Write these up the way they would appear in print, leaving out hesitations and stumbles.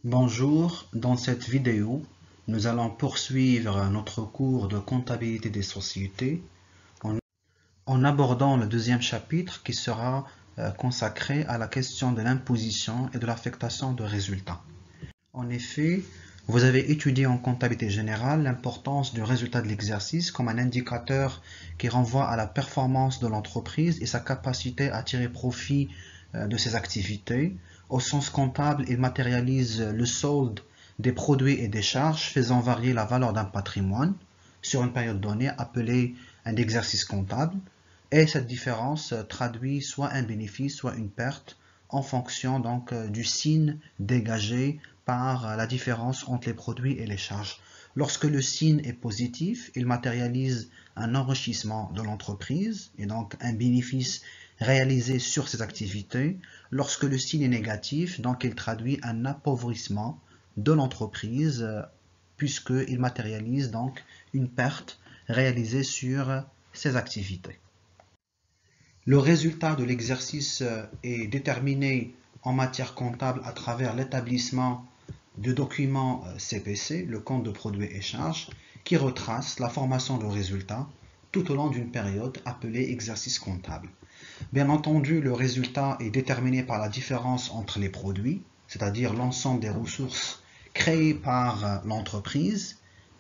Bonjour, dans cette vidéo, nous allons poursuivre notre cours de comptabilité des sociétés en abordant le deuxième chapitre qui sera consacré à la question de l'imposition et de l'affectation de résultats. En effet, vous avez étudié en comptabilité générale l'importance du résultat de l'exercice comme un indicateur qui renvoie à la performance de l'entreprise et sa capacité à tirer profit de ses activités. Au sens comptable, il matérialise le solde des produits et des charges faisant varier la valeur d'un patrimoine sur une période donnée appelée un exercice comptable. Et cette différence traduit soit un bénéfice, soit une perte en fonction donc du signe dégagé par la différence entre les produits et les charges. Lorsque le signe est positif, il matérialise un enrichissement de l'entreprise et donc un bénéfice réalisé sur ses activités. Lorsque le signe est négatif, donc il traduit un appauvrissement de l'entreprise puisqu'il matérialise donc une perte réalisée sur ses activités. Le résultat de l'exercice est déterminé en matière comptable à travers l'établissement du document CPC, le compte de produits et charges, qui retrace la formation de résultats tout au long d'une période appelée exercice comptable. Bien entendu, le résultat est déterminé par la différence entre les produits, c'est-à-dire l'ensemble des ressources créées par l'entreprise,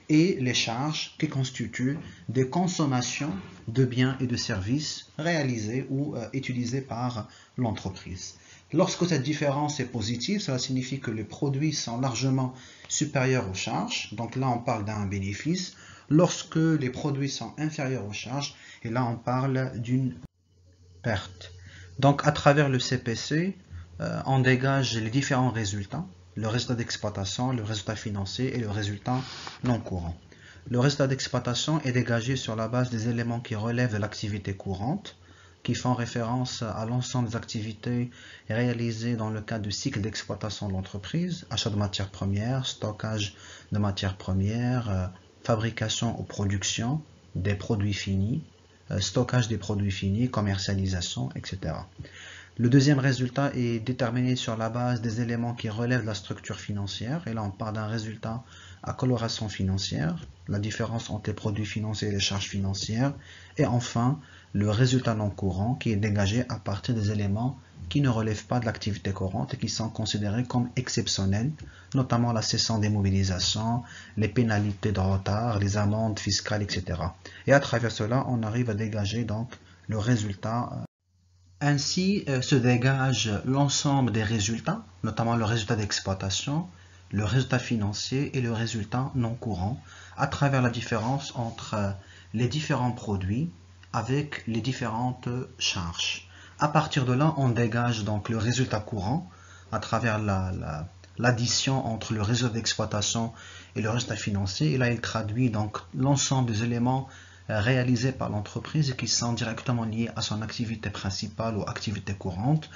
et les charges qui constituent des consommations de biens et de services réalisés ou utilisés par l'entreprise. Lorsque cette différence est positive, cela signifie que les produits sont largement supérieurs aux charges, donc là on parle d'un bénéfice. Lorsque les produits sont inférieurs aux charges, et là on parle d'une perte. Donc à travers le CPC, on dégage les différents résultats, le résultat d'exploitation, le résultat financier et le résultat non courant. Le résultat d'exploitation est dégagé sur la base des éléments qui relèvent de l'activité courante, qui font référence à l'ensemble des activités réalisées dans le cadre du cycle d'exploitation de l'entreprise, achat de matières premières, stockage de matières premières, fabrication ou production des produits finis, stockage des produits finis, commercialisation, etc. Le deuxième résultat est déterminé sur la base des éléments qui relèvent de la structure financière. Et là, on parle d'un résultat à coloration financière, la différence entre les produits financiers et les charges financières. Et enfin, le résultat non courant qui est dégagé à partir des éléments qui ne relèvent pas de l'activité courante et qui sont considérés comme exceptionnels, notamment la cessation des mobilisations, les pénalités de retard, les amendes fiscales, etc. Et à travers cela, on arrive à dégager donc le résultat. Ainsi se dégage l'ensemble des résultats, notamment le résultat d'exploitation, le résultat financier et le résultat non courant, à travers la différence entre les différents produits avec les différentes charges. À partir de là, on dégage donc le résultat courant à travers l'addition entre le résultat d'exploitation et le résultat financier. Et là, il traduit donc l'ensemble des éléments réalisés par l'entreprise et qui sont directement liés à son activité principale ou activité courante,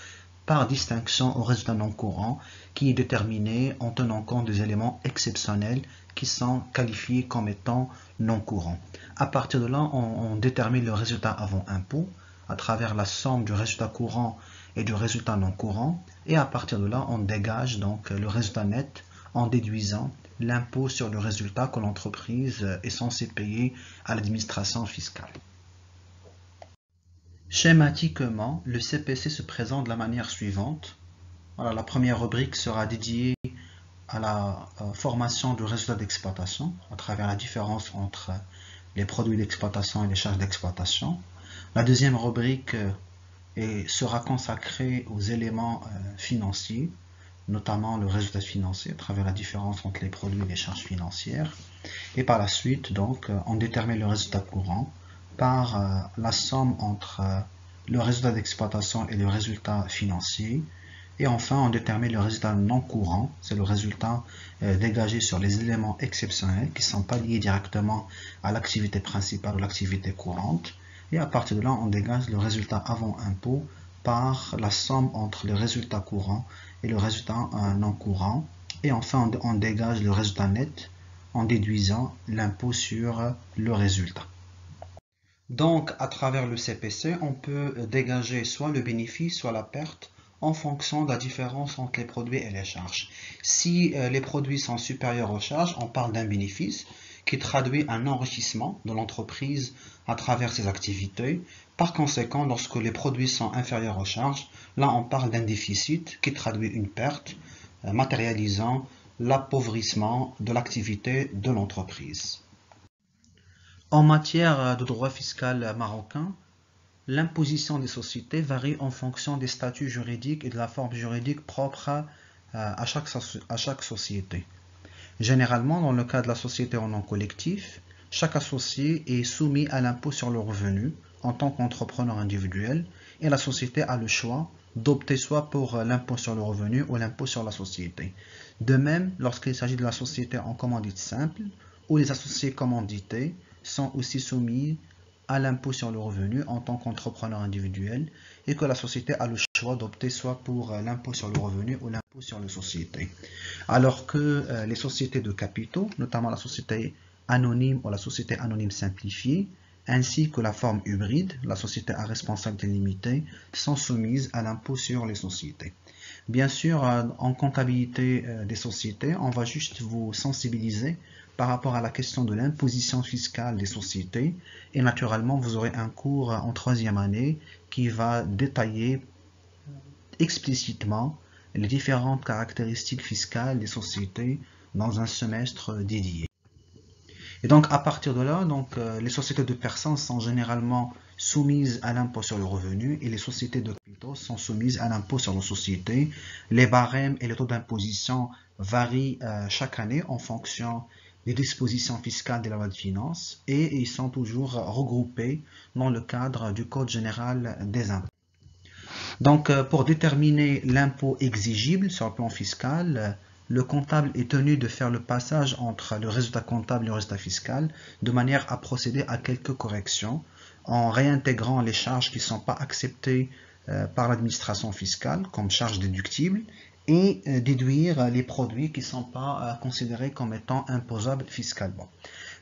par distinction au résultat non courant qui est déterminé en tenant compte des éléments exceptionnels qui sont qualifiés comme étant non courants. À partir de là, on détermine le résultat avant impôt à travers la somme du résultat courant et du résultat non courant, et à partir de là, on dégage donc le résultat net en déduisant l'impôt sur le résultat que l'entreprise est censée payer à l'administration fiscale. Schématiquement, le CPC se présente de la manière suivante. Voilà, la première rubrique sera dédiée à la formation du résultat d'exploitation à travers la différence entre les produits d'exploitation et les charges d'exploitation. La deuxième rubrique sera consacrée aux éléments financiers, notamment le résultat financier à travers la différence entre les produits et les charges financières. Et par la suite, donc, on détermine le résultat courant par la somme entre le résultat d'exploitation et le résultat financier. Et enfin, on détermine le résultat non courant, c'est le résultat dégagé sur les éléments exceptionnels qui ne sont pas liés directement à l'activité principale ou l'activité courante. Et à partir de là, on dégage le résultat avant impôt par la somme entre le résultat courant et le résultat non courant. Et enfin, on dégage le résultat net en déduisant l'impôt sur le résultat. Donc, à travers le CPC, on peut dégager soit le bénéfice, soit la perte en fonction de la différence entre les produits et les charges. Si les produits sont supérieurs aux charges, on parle d'un bénéfice qui traduit un enrichissement de l'entreprise à travers ses activités. Par conséquent, lorsque les produits sont inférieurs aux charges, là on parle d'un déficit qui traduit une perte, matérialisant l'appauvrissement de l'activité de l'entreprise. En matière de droit fiscal marocain, l'imposition des sociétés varie en fonction des statuts juridiques et de la forme juridique propre à chaque société. Généralement, dans le cas de la société en nom collectif, chaque associé est soumis à l'impôt sur le revenu en tant qu'entrepreneur individuel et la société a le choix d'opter soit pour l'impôt sur le revenu ou l'impôt sur la société. De même, lorsqu'il s'agit de la société en commandite simple ou les associés commandités sont aussi soumis à l'impôt sur le revenu en tant qu'entrepreneur individuel et que la société a le choix d'opter soit pour l'impôt sur le revenu ou l'impôt sur les sociétés. Alors que les sociétés de capitaux, notamment la société anonyme ou la société anonyme simplifiée, ainsi que la forme hybride, la société à responsabilité limitée, sont soumises à l'impôt sur les sociétés. Bien sûr, en comptabilité des sociétés, on va juste vous sensibiliser par rapport à la question de l'imposition fiscale des sociétés et naturellement vous aurez un cours en 3e année qui va détailler explicitement les différentes caractéristiques fiscales des sociétés dans un semestre dédié. Et donc à partir de là, les sociétés de personnes sont généralement soumises à l'impôt sur le revenu et les sociétés de capitaux sont soumises à l'impôt sur les sociétés. Les barèmes et les taux d'imposition varient chaque année en fonction des dispositions fiscales de la loi de finances et ils sont toujours regroupés dans le cadre du Code général des impôts. Donc, pour déterminer l'impôt exigible sur le plan fiscal, le comptable est tenu de faire le passage entre le résultat comptable et le résultat fiscal de manière à procéder à quelques corrections en réintégrant les charges qui ne sont pas acceptées par l'administration fiscale comme charges déductibles et déduire les produits qui ne sont pas considérés comme étant imposables fiscalement.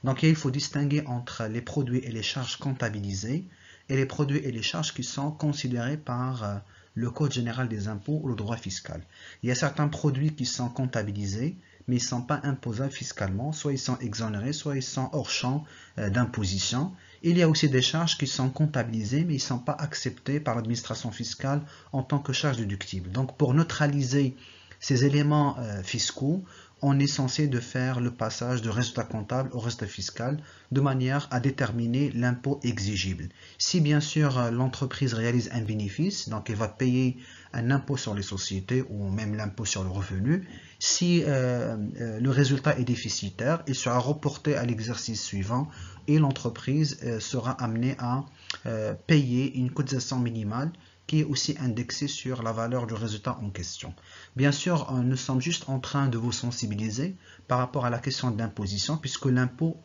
Donc il faut distinguer entre les produits et les charges comptabilisées et les produits et les charges qui sont considérés par le Code général des impôts ou le droit fiscal. Il y a certains produits qui sont comptabilisés, mais ils ne sont pas imposables fiscalement, soit ils sont exonérés, soit ils sont hors champ d'imposition. Il y a aussi des charges qui sont comptabilisées, mais ils ne sont pas acceptés par l'administration fiscale en tant que charges déductibles. Donc pour neutraliser ces éléments fiscaux, on est censé de faire le passage de résultat comptable au résultat fiscal de manière à déterminer l'impôt exigible. Si bien sûr l'entreprise réalise un bénéfice, donc elle va payer un impôt sur les sociétés ou même l'impôt sur le revenu. Si le résultat est déficitaire, il sera reporté à l'exercice suivant et l'entreprise sera amenée à payer une cotisation minimale qui est aussi indexée sur la valeur du résultat en question. Bien sûr, nous sommes juste en train de vous sensibiliser par rapport à la question d'imposition, puisque l'impôt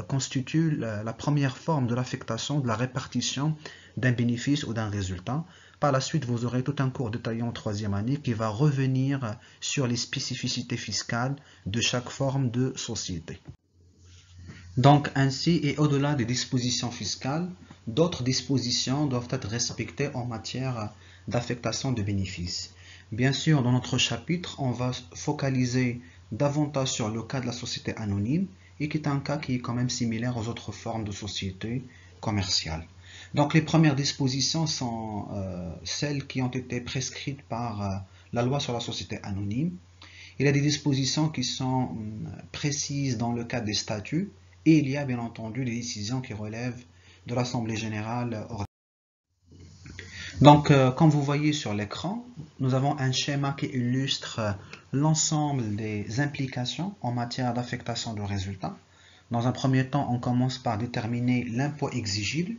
constitue la première forme de l'affectation, de la répartition d'un bénéfice ou d'un résultat. Par la suite, vous aurez tout un cours détaillé en 3e année qui va revenir sur les spécificités fiscales de chaque forme de société. Donc ainsi, et au-delà des dispositions fiscales, d'autres dispositions doivent être respectées en matière d'affectation de bénéfices. Bien sûr, dans notre chapitre, on va focaliser davantage sur le cas de la société anonyme et qui est un cas qui est quand même similaire aux autres formes de sociétés commerciales. Donc les premières dispositions sont celles qui ont été prescrites par la loi sur la société anonyme. Il y a des dispositions qui sont précises dans le cadre des statuts et il y a bien entendu des décisions qui relèvent de l'Assemblée générale ordinaire. Donc, comme vous voyez sur l'écran, nous avons un schéma qui illustre l'ensemble des implications en matière d'affectation de résultats. Dans un premier temps, on commence par déterminer l'impôt exigible,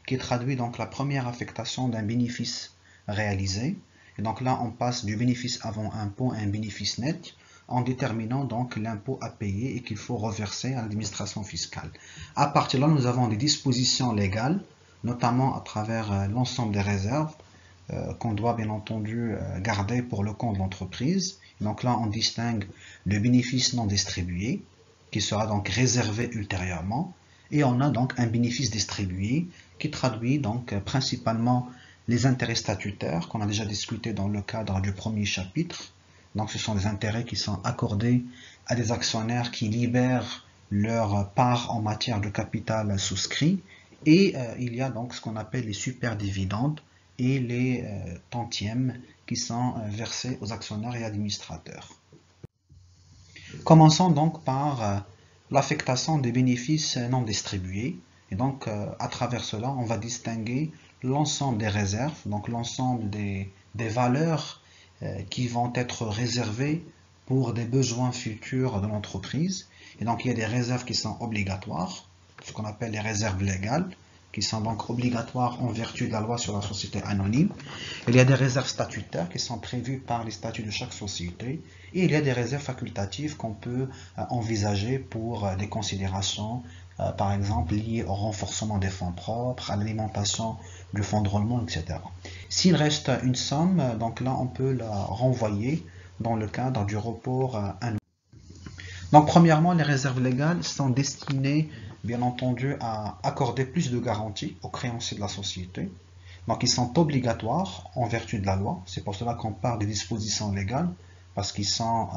qui traduit donc la première affectation d'un bénéfice réalisé. Et donc là, on passe du bénéfice avant impôt à un bénéfice net, en déterminant donc l'impôt à payer et qu'il faut reverser à l'administration fiscale. À partir de là, nous avons des dispositions légales, notamment à travers l'ensemble des réserves qu'on doit bien entendu garder pour le compte de l'entreprise. Donc là, on distingue le bénéfice non distribué, qui sera donc réservé ultérieurement, et on a donc un bénéfice distribué qui traduit donc principalement les intérêts statutaires qu'on a déjà discuté dans le cadre du premier chapitre. Donc ce sont des intérêts qui sont accordés à des actionnaires qui libèrent leur part en matière de capital souscrit. Et il y a donc ce qu'on appelle les superdividendes et les tantièmes qui sont versés aux actionnaires et administrateurs. Commençons donc par l'affectation des bénéfices non distribués. Et donc, à travers cela, on va distinguer l'ensemble des réserves, donc l'ensemble des valeurs qui vont être réservées pour des besoins futurs de l'entreprise. Et donc, il y a des réserves qui sont obligatoires, ce qu'on appelle les réserves légales, qui sont donc obligatoires en vertu de la loi sur la société anonyme. Il y a des réserves statutaires qui sont prévues par les statuts de chaque société. Et il y a des réserves facultatives qu'on peut envisager pour des considérations, par exemple, liées au renforcement des fonds propres, à l'alimentation du fonds de roulement, etc. S'il reste une somme, donc là, on peut la renvoyer dans le cadre du report annuel. Donc, premièrement, les réserves légales sont destinées, bien entendu, à accorder plus de garanties aux créanciers de la société. Donc, ils sont obligatoires en vertu de la loi. C'est pour cela qu'on parle des dispositions légales, parce qu'ils sont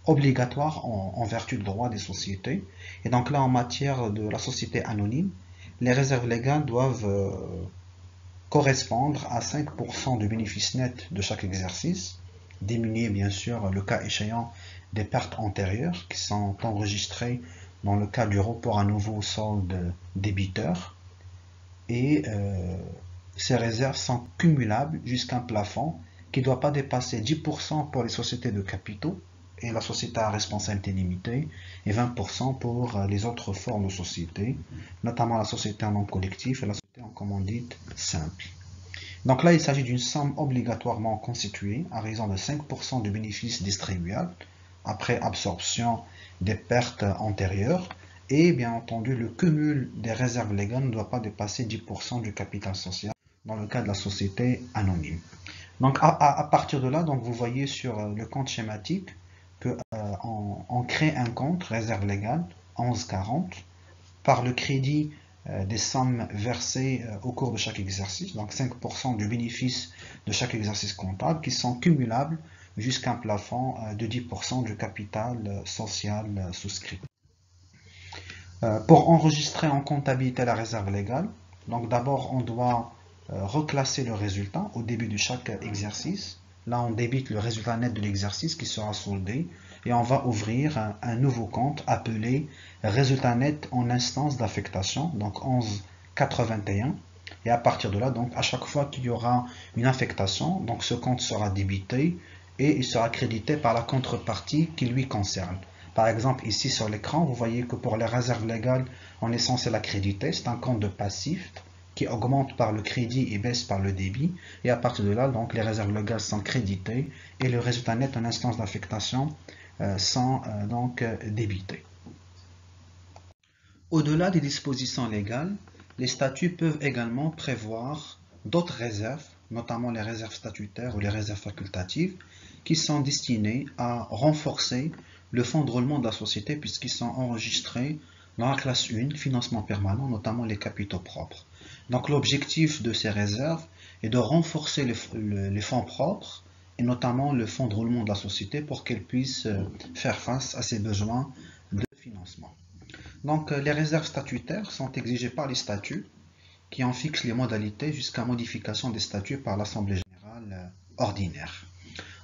obligatoires en vertu du droit des sociétés. Et donc là, en matière de la société anonyme, les réserves légales doivent correspondre à 5% du bénéfice net de chaque exercice, diminuer bien sûr le cas échéant des pertes antérieures qui sont enregistrées dans le cas du report à nouveau solde débiteur. Et ces réserves sont cumulables jusqu'à un plafond qui ne doit pas dépasser 10% pour les sociétés de capitaux et la société à responsabilité limitée et 20% pour les autres formes de société, notamment la société en nom collectif et la société en commandite simple. Donc là, il s'agit d'une somme obligatoirement constituée à raison de 5% du bénéfice distribuable après absorption des pertes antérieures. Et bien entendu, le cumul des réserves légales ne doit pas dépasser 10% du capital social dans le cas de la société anonyme. Donc à partir de là, donc, vous voyez sur le compte schématique qu'on crée un compte réserve légale 1140 par le crédit des sommes versées au cours de chaque exercice, donc 5% du bénéfice de chaque exercice comptable qui sont cumulables jusqu'à un plafond de 10% du capital social souscrit. Pour enregistrer en comptabilité la réserve légale, donc d'abord on doit reclasser le résultat au début de chaque exercice. Là on débite le résultat net de l'exercice qui sera soldé et on va ouvrir un nouveau compte appelé résultat net en instance d'affectation, donc 1181. Et à partir de là, donc à chaque fois qu'il y aura une affectation, donc ce compte sera débité et il sera crédité par la contrepartie qui lui concerne. Par exemple, ici sur l'écran, vous voyez que pour les réserves légales, on est censé la créditer. C'est un compte de passif qui augmente par le crédit et baisse par le débit. Et à partir de là, donc, les réserves légales sont créditées et le résultat net en instance d'affectation sont donc débités. Au-delà des dispositions légales, les statuts peuvent également prévoir d'autres réserves, notamment les réserves statutaires ou les réserves facultatives, qui sont destinées à renforcer le fonds de roulement de la société puisqu'ils sont enregistrés dans la classe 1, financement permanent, notamment les capitaux propres. Donc l'objectif de ces réserves est de renforcer les fonds propres et notamment le fonds de roulement de la société pour qu'elle puisse faire face à ses besoins de financement. Donc les réserves statutaires sont exigées par les statuts qui en fixent les modalités jusqu'à modification des statuts par l'Assemblée générale ordinaire.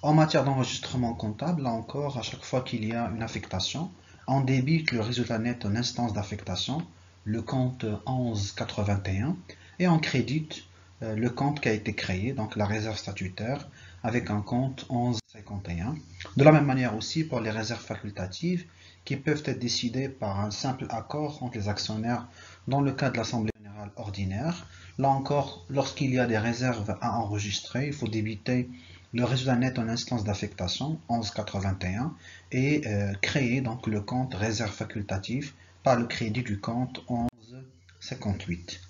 En matière d'enregistrement comptable, là encore, à chaque fois qu'il y a une affectation, on débite le résultat net en instance d'affectation, le compte 1181, et on crédite le compte qui a été créé, donc la réserve statutaire, avec un compte 1151. De la même manière aussi pour les réserves facultatives, qui peuvent être décidées par un simple accord entre les actionnaires dans le cas de l'Assemblée générale ordinaire. Là encore, lorsqu'il y a des réserves à enregistrer, il faut débiter le résultat net en instance d'affectation 1181 et créer donc le compte réserve facultative par le crédit du compte 1158.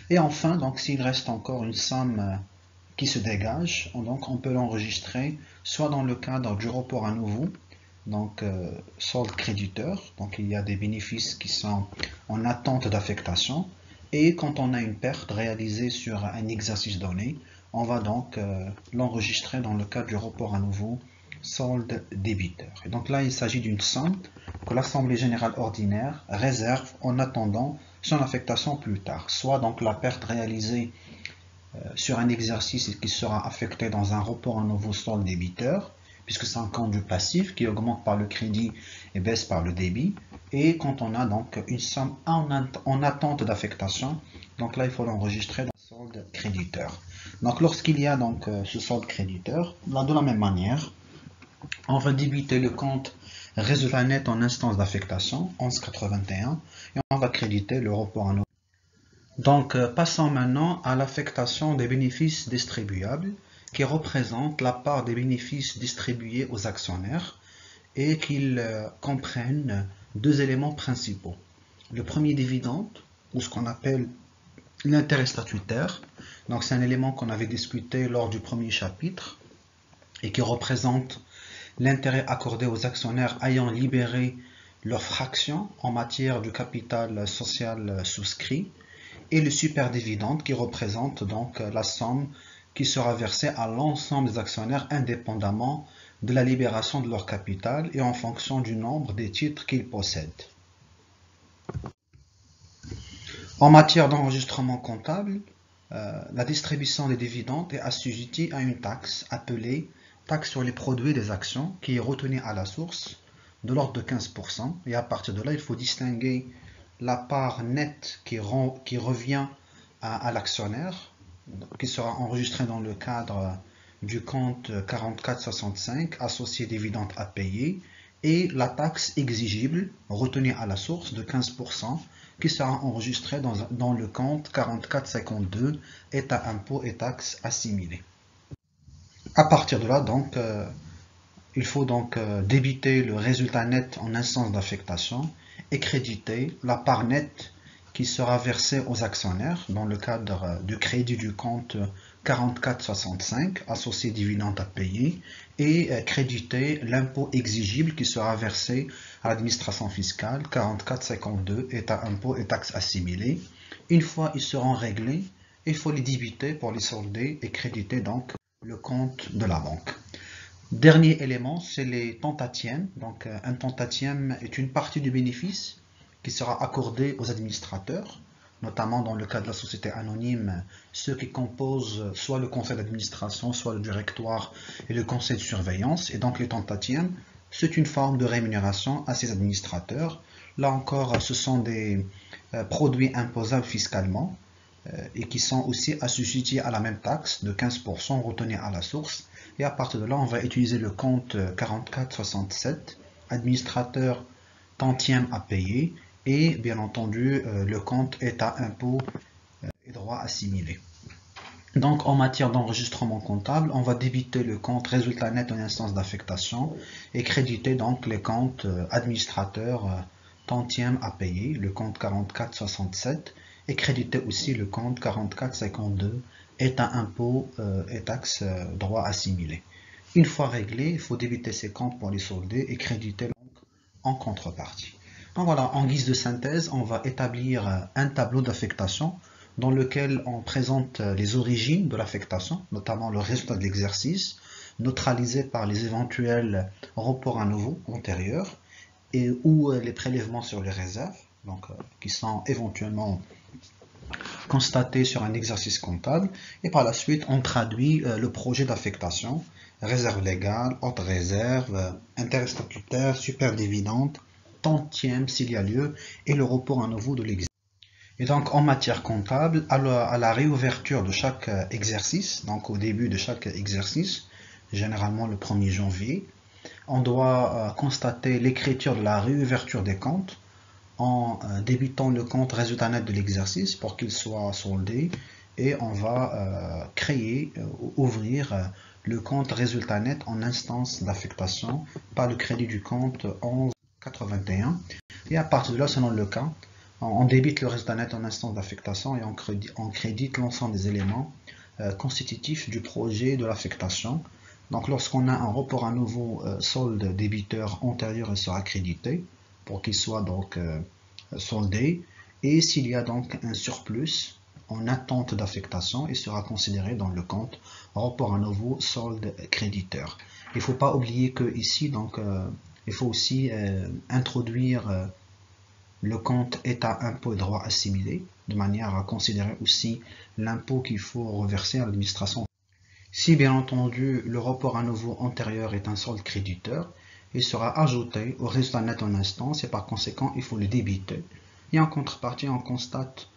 Et enfin, donc s'il reste encore une somme qui se dégage, donc on peut l'enregistrer soit dans le cadre du report à nouveau, donc solde créditeur, donc il y a des bénéfices qui sont en attente d'affectation, Et quand on a une perte réalisée sur un exercice donné, on va donc l'enregistrer dans le cadre du report à nouveau solde débiteur. Et donc là, il s'agit d'une somme que l'Assemblée générale ordinaire réserve en attendant son affectation plus tard, soit donc la perte réalisée sur un exercice qui sera affecté dans un report à nouveau solde débiteur, puisque c'est un compte du passif qui augmente par le crédit et baisse par le débit, et quand on a donc une somme en attente d'affectation, donc là il faut l'enregistrer dans le solde créditeur. Donc lorsqu'il y a donc ce solde créditeur, là de la même manière, on va débiter le compte résultat net en instance d'affectation, 11,81, et on va créditer le report à nouveau. Donc, passons maintenant à l'affectation des bénéfices distribuables, qui représente la part des bénéfices distribués aux actionnaires et qu'ils comprennent deux éléments principaux. Le premier dividende, ou ce qu'on appelle l'intérêt statutaire. Donc, c'est un élément qu'on avait discuté lors du premier chapitre et qui représente l'intérêt accordé aux actionnaires ayant libéré leur fraction en matière de capital social souscrit, et le superdividende qui représente donc la somme qui sera versée à l'ensemble des actionnaires indépendamment de la libération de leur capital et en fonction du nombre des titres qu'ils possèdent. En matière d'enregistrement comptable, la distribution des dividendes est assujettie à une taxe appelée taxe sur les produits des actions qui est retenue à la source de l'ordre de 15%, et à partir de là il faut distinguer la part nette qui revient à l'actionnaire, qui sera enregistrée dans le cadre du compte 4465, associé dividende à payer, et la taxe exigible, retenue à la source de 15%, qui sera enregistrée dans le compte 4452, état impôts et taxes assimilés. À partir de là, donc, il faut donc débiter le résultat net en instance d'affectation et créditer la part nette qui sera versée aux actionnaires dans le cadre du crédit du compte 4465, associé dividende à payer, et créditer l'impôt exigible qui sera versé à l'administration fiscale 4452, état impôts et taxes assimilées. Une fois ils seront réglés, il faut les débiter pour les solder et créditer donc le compte de la banque. Dernier élément, c'est les tantatièmes. Donc, un tantatième est une partie du bénéfice qui sera accordée aux administrateurs, notamment dans le cas de la société anonyme, ceux qui composent soit le conseil d'administration, soit le directoire et le conseil de surveillance. Et donc, les tantatièmes, c'est une forme de rémunération à ces administrateurs. Là encore, ce sont des produits imposables fiscalement et qui sont aussi assujettis à la même taxe de 15% retenue à la source. Et à partir de là, on va utiliser le compte 4467, administrateur tantième à payer, et bien entendu le compte état impôts et droits assimilés. Donc en matière d'enregistrement comptable, on va débiter le compte résultat net en instance d'affectation et créditer donc les comptes administrateur tantième à payer, le compte 4467, et créditer aussi le compte 4452, état impôts et taxes droits assimilés. Une fois réglé, il faut débiter ces comptes pour les solder et créditer donc en contrepartie. Donc voilà, en guise de synthèse, on va établir un tableau d'affectation dans lequel on présente les origines de l'affectation, notamment le résultat de l'exercice, neutralisé par les éventuels reports à nouveau antérieurs, et ou les prélèvements sur les réserves, donc qui sont éventuellement constatés sur un exercice comptable, et par la suite on traduit le projet d'affectation, réserve légale, haute réserve, intérêt statutaire, superdividende, tantième s'il y a lieu, et le report à nouveau de l'exercice. Et donc en matière comptable, à la réouverture de chaque exercice, donc au début de chaque exercice, généralement le 1er janvier, on doit constater l'écriture de la réouverture des comptes en débitant le compte résultat net de l'exercice pour qu'il soit soldé, et on va ouvrir le compte résultat net en instance d'affectation par le crédit du compte 1181, et à partir de là, selon le cas, on débite le résultat net en instance d'affectation et on crédite l'ensemble des éléments constitutifs du projet de l'affectation. Donc lorsqu'on a un report à nouveau solde débiteur antérieur, il sera crédité pour qu'il soit donc soldé, Et s'il y a donc un surplus en attente d'affectation, il sera considéré dans le compte rapport à nouveau solde créditeur. Il ne faut pas oublier que ici, donc, il faut aussi introduire le compte état impôt et droit assimilé, de manière à considérer aussi l'impôt qu'il faut reverser à l'administration. Si bien entendu le rapport à nouveau antérieur est un solde créditeur, il sera ajouté au résultat net en instance et par conséquent il faut le débiter. Et en contrepartie, on constate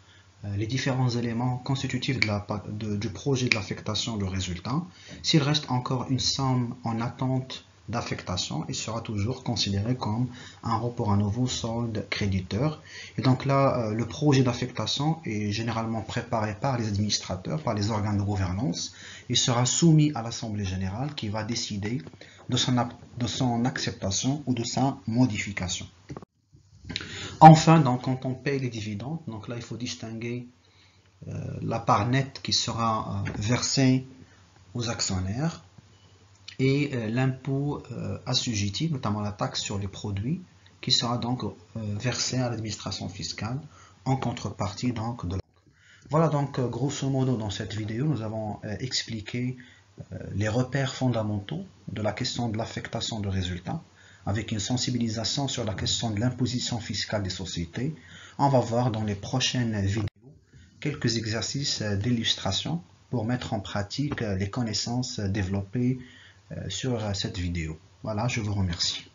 les différents éléments constitutifs du projet de l'affectation du résultat. S'il reste encore une somme en attente d'affectation, il sera toujours considéré comme un rapport à nouveau solde créditeur. Et donc là, le projet d'affectation est généralement préparé par les administrateurs, par les organes de gouvernance. Il sera soumis à l'Assemblée générale qui va décider de son acceptation ou de sa modification. Enfin, donc, quand on paye les dividendes, donc là il faut distinguer la part nette qui sera versée aux actionnaires et l'impôt assujetti, notamment la taxe sur les produits, qui sera donc versée à l'administration fiscale en contrepartie donc de. Voilà donc grosso modo dans cette vidéo nous avons expliqué les repères fondamentaux de la question de l'affectation de résultats avec une sensibilisation sur la question de l'imposition fiscale des sociétés. On va voir dans les prochaines vidéos quelques exercices d'illustration pour mettre en pratique les connaissances développées sur cette vidéo. Voilà, je vous remercie.